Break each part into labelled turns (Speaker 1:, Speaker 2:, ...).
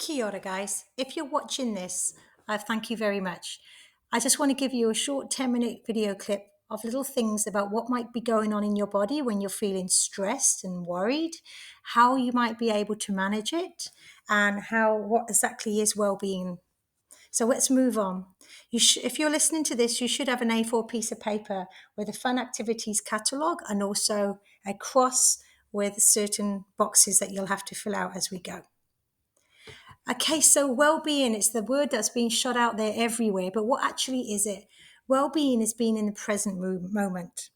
Speaker 1: Kia ora, guys. If you're watching this, I thank you very much. I just want to give you a short 10-minute video clip of little things about what might be going on in your body when you're feeling stressed and worried, how you might be able to manage it, and what exactly is well-being. So let's move on. If you're listening to this, you should have an A4 piece of paper with a fun activities catalogue and also a cross with certain boxes that you'll have to fill out as we go. Okay, so well-being, it's the word that's being shot out there everywhere, but what actually is it? Well-being is being in the present moment.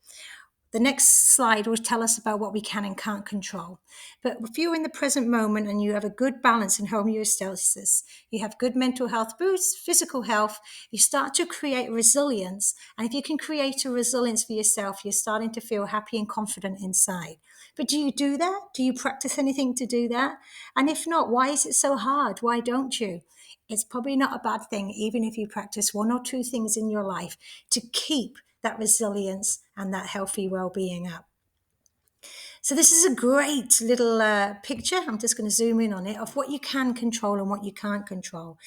Speaker 1: The next slide will tell us about what we can and can't control. But if you're in the present moment and you have a good balance in homeostasis, you have good mental health boosts, physical health, you start to create resilience. And if you can create a resilience for yourself, you're starting to feel happy and confident inside. But do you do that? Do you practice anything to do that? And if not, why is it so hard? Why don't you? It's probably not a bad thing, even if you practice one or two things in your life to keep that resilience and that healthy well-being up. So this is a great little picture. I'm just going to zoom in on it of what you can control and what you can't control.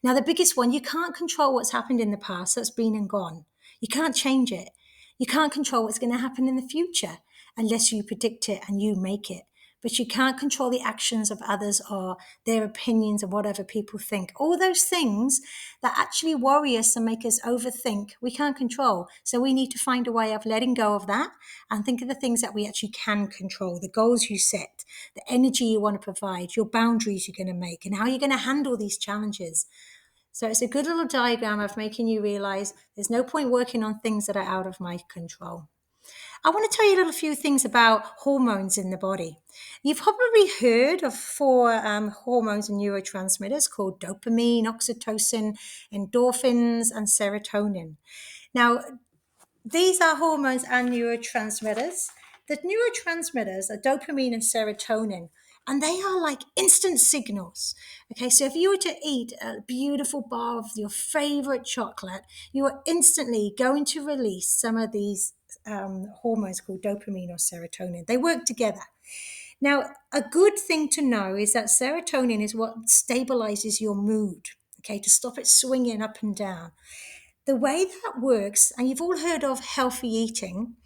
Speaker 1: Now, the biggest one, you can't control what's happened in the past. That's been and gone. You can't change it. You can't control what's going to happen in the future unless you predict it and you make it. But you can't control the actions of others or their opinions or whatever people think. All those things that actually worry us and make us overthink, we can't control. So we need to find a way of letting go of that and think of the things that we actually can control, the goals you set, the energy you want to provide, your boundaries you're going to make, and how you're going to handle these challenges. So it's a good little diagram of making you realize there's no point working on things that are out of my control. I want to tell you a little few things about hormones in the body. You've probably heard of four hormones and neurotransmitters called dopamine, oxytocin, endorphins, and serotonin. Now, these are hormones and neurotransmitters. The neurotransmitters are dopamine and serotonin, and they are like instant signals. Okay, so if you were to eat a beautiful bar of your favorite chocolate, you are instantly going to release some of these hormones called dopamine or serotonin. They work together. Now, a good thing to know is that serotonin is what stabilizes your mood, okay, to stop it swinging up and down. The way that works, and you've all heard of healthy eating,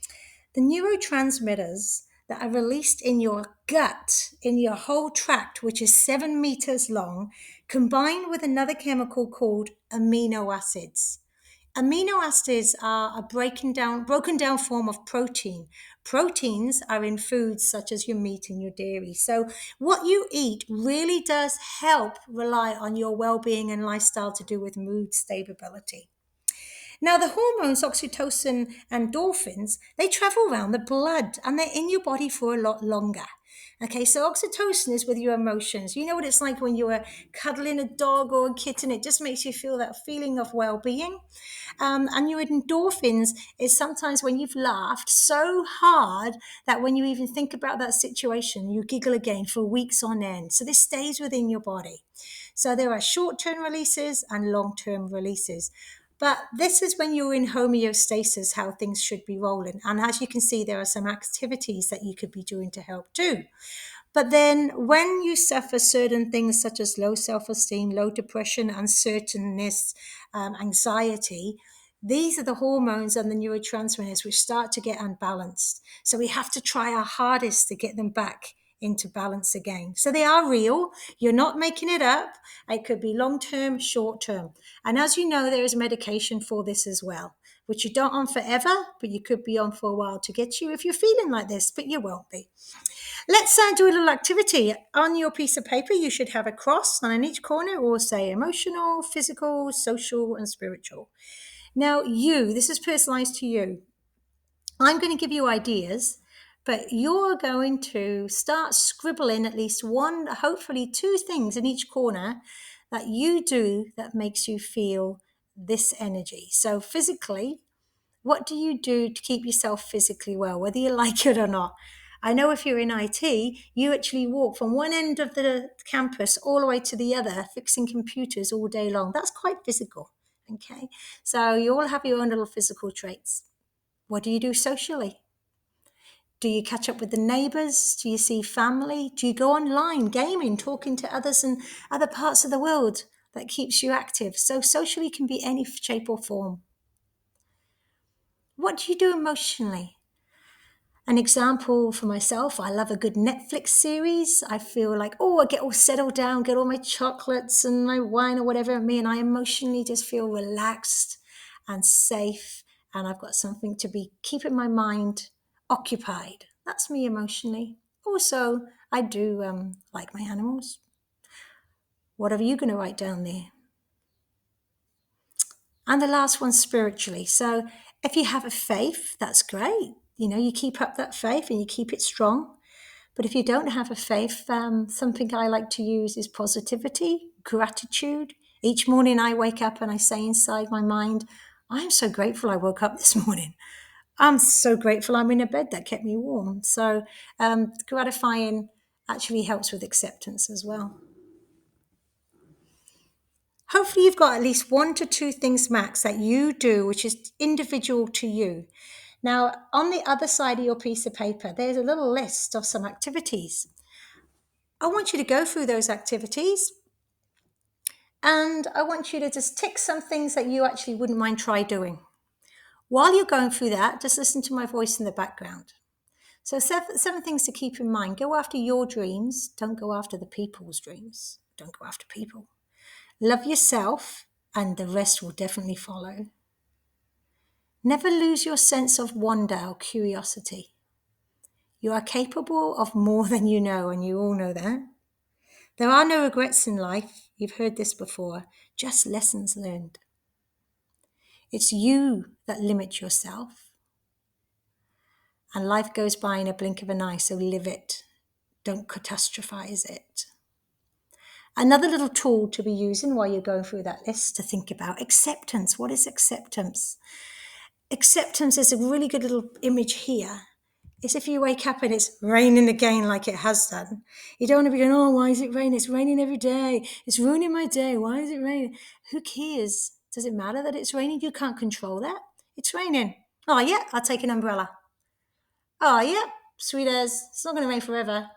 Speaker 1: the neurotransmitters that are released in your gut, in your whole tract, which is 7 meters long, combine with another chemical called amino acids. Amino acids are a broken down form of protein. Proteins are in foods such as your meat and your dairy. So what you eat really does help rely on your well-being and lifestyle to do with mood stability. Now, the hormones, oxytocin and endorphins, they travel around the blood and they're in your body for a lot longer. Okay, so oxytocin is with your emotions. You know what it's like when you are cuddling a dog or a kitten, it just makes you feel that feeling of well-being. And your endorphins is sometimes when you've laughed so hard that when you even think about that situation, you giggle again for weeks on end. So this stays within your body. So there are short-term releases and long-term releases. But this is when you're in homeostasis, how things should be rolling. And as you can see, there are some activities that you could be doing to help too. But then when you suffer certain things such as low self-esteem, low depression, uncertainness, anxiety, these are the hormones and the neurotransmitters which start to get unbalanced. So we have to try our hardest to get them back into balance again. So they are real. You're not making it up. It could be long-term, short-term. And as you know, there is medication for this as well, which you don't on forever, but you could be on for a while to get you if you're feeling like this, but you won't be. Let's do a little activity. On your piece of paper, you should have a cross, and in each corner it will say emotional, physical, social, and spiritual. Now, this is personalized to you. I'm going to give you ideas, but you're going to start scribbling at least one, hopefully two things in each corner that you do that makes you feel this energy. So physically, what do you do to keep yourself physically well, whether you like it or not? I know if you're in IT, you actually walk from one end of the campus all the way to the other, fixing computers all day long. That's quite physical, okay? So you all have your own little physical traits. What do you do socially? Do you catch up with the neighbors? Do you see family? Do you go online gaming, talking to others in other parts of the world? That keeps you active. So socially can be any shape or form. What do you do emotionally? An example for myself, I love a good Netflix series. I feel like, oh, I get all settled down, get all my chocolates and my wine or whatever in me, and I emotionally just feel relaxed and safe, and I've got something to be keeping my mind occupied. That's me emotionally. Also, I do like my animals. What are you going to write down there? And the last one, spiritually. So if you have a faith, that's great. You know, you keep up that faith and you keep it strong. But if you don't have a faith, something I like to use is positivity, gratitude. Each morning I wake up and I say inside my mind, I'm so grateful I woke up this morning. I'm so grateful I'm in a bed that kept me warm. So gratifying actually helps with acceptance as well. Hopefully you've got at least 1 to 2 things max that you do, which is individual to you. Now, on the other side of your piece of paper, there's a little list of some activities. I want you to go through those activities and I want you to just tick some things that you actually wouldn't mind try doing. While you're going through that, just listen to my voice in the background. So seven things to keep in mind. Go after your dreams. Don't go after the people's dreams. Don't go after people. Love yourself and the rest will definitely follow. Never lose your sense of wonder or curiosity. You are capable of more than you know, and you all know that. There are no regrets in life. You've heard this before, just lessons learned. It's you that limit yourself. And life goes by in a blink of an eye, so live it. Don't catastrophize it. Another little tool to be using while you're going through that list to think about acceptance. What is acceptance? Acceptance is a really good little image here. It's if you wake up and it's raining again like it has done. You don't want to be going, oh, why is it raining? It's raining every day. It's ruining my day. Why is it raining? Who cares? Does it matter that it's raining? You can't control that. It's raining. Oh, yeah, I'll take an umbrella. Oh, yeah, sweet as. It's not going to rain forever.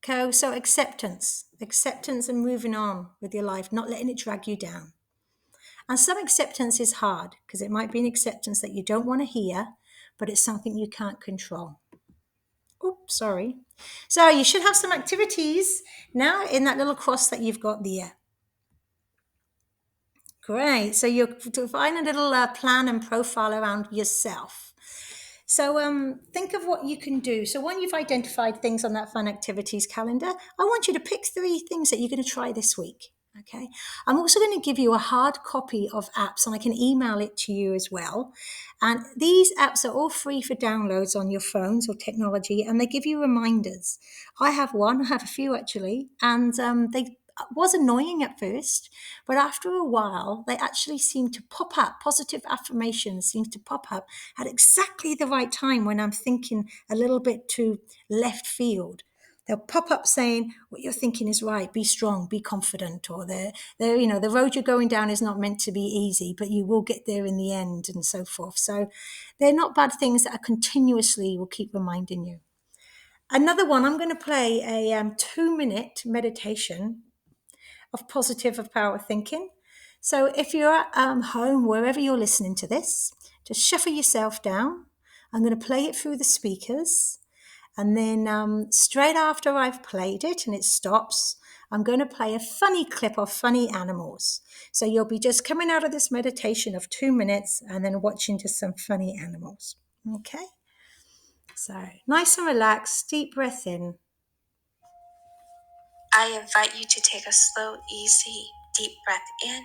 Speaker 1: Okay, so acceptance. Acceptance and moving on with your life, not letting it drag you down. And some acceptance is hard because it might be an acceptance that you don't want to hear, but it's something you can't control. Oops, sorry. So you should have some activities now in that little cross that you've got there. Great. So you're define a little plan and profile around yourself. So think of what you can do. So when you've identified things on that fun activities calendar, I want you to pick 3 things that you're going to try this week. Okay. I'm also going to give you a hard copy of apps and I can email it to you as well. And these apps are all free for downloads on your phones or technology and they give you reminders. I have one, I have a few actually, and they was annoying at first, but after a while, they actually seem to pop up. Positive affirmations seem to pop up at exactly the right time when I'm thinking a little bit to left field. They'll pop up saying what you're thinking is right. Be strong, be confident, or the road you're going down is not meant to be easy, but you will get there in the end, and so forth. So they're not bad things that are continuously will keep reminding you. Another one, I'm going to play a 2-minute meditation of positive of power thinking. So if you're at home, wherever you're listening to this, just shuffle yourself down. I'm going to play it through the speakers. And then straight after I've played it and it stops, I'm going to play a funny clip of funny animals. So you'll be just coming out of this meditation of 2 minutes and then watching just some funny animals. Okay? So nice and relaxed, deep breath in. I invite you to take a slow, easy, deep breath in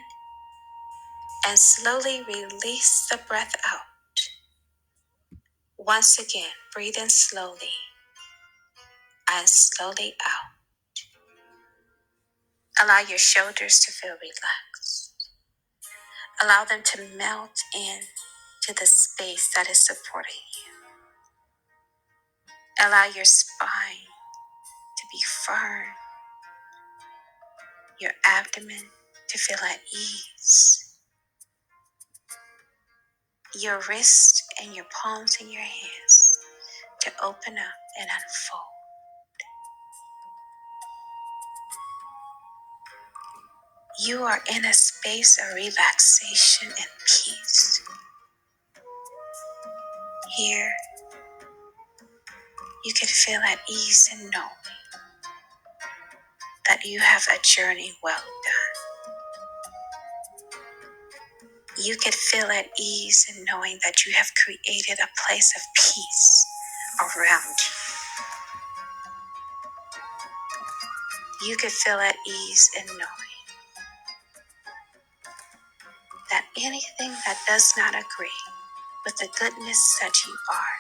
Speaker 1: and slowly release the breath out. Once again, breathe in slowly and slowly out. Allow your shoulders to feel relaxed. Allow them to melt in to the space that is supporting you. Allow your spine to be firm, your abdomen to feel at ease, your wrists and your palms in your hands
Speaker 2: to open up and unfold. You are in a space of relaxation and peace. Here, you can feel at ease and know that you have a journey well done. You can feel at ease in knowing that you have created a place of peace around you. You can feel at ease in knowing that anything that does not agree with the goodness that you are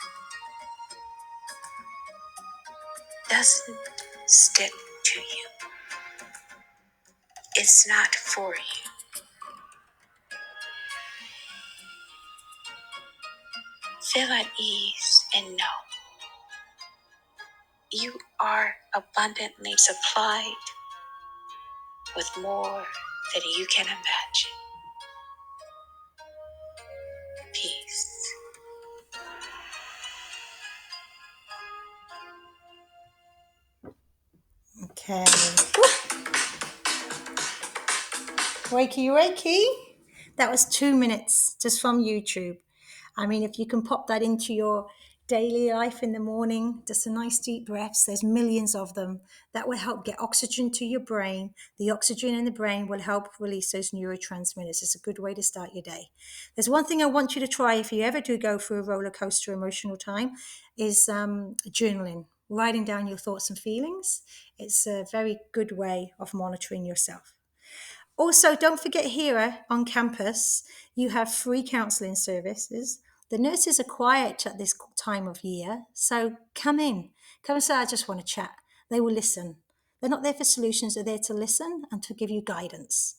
Speaker 2: doesn't stick to you. It's not for you. Feel at ease and know you are abundantly supplied with more than you can imagine. Peace.
Speaker 1: Okay. Wakey, wakey. That was 2 minutes just from YouTube. I mean, if you can pop that into your daily life in the morning, just a nice deep breaths, there's millions of them. That will help get oxygen to your brain. The oxygen in the brain will help release those neurotransmitters. It's a good way to start your day. There's one thing I want you to try if you ever do go through a roller coaster emotional time is journaling, writing down your thoughts and feelings. It's a very good way of monitoring yourself. Also, don't forget here on campus, you have free counselling services. The nurses are quiet at this time of year, so come in. Come and say, I just want to chat. They will listen. They're not there for solutions, they're there to listen and to give you guidance.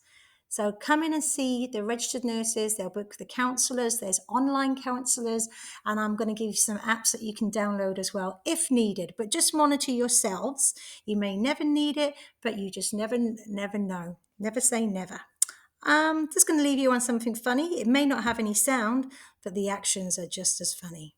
Speaker 1: So come in and see the registered nurses. They'll book the counsellors. There's online counsellors. And I'm going to give you some apps that you can download as well if needed. But just monitor yourselves. You may never need it, but you just never know. Never say never. Just going to leave you on something funny. It may not have any sound, but the actions are just as funny.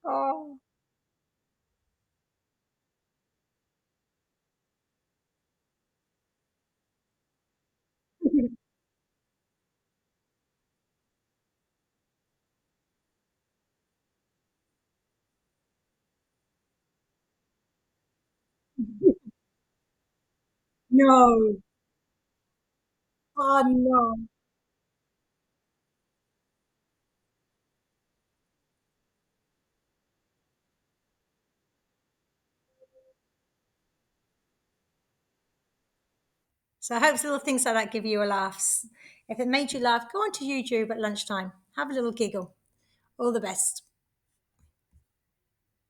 Speaker 1: Oh. No. Oh, no. So I hope little things like that give you a laugh. If it made you laugh, go on to YouTube at lunchtime. Have a little giggle. All the best.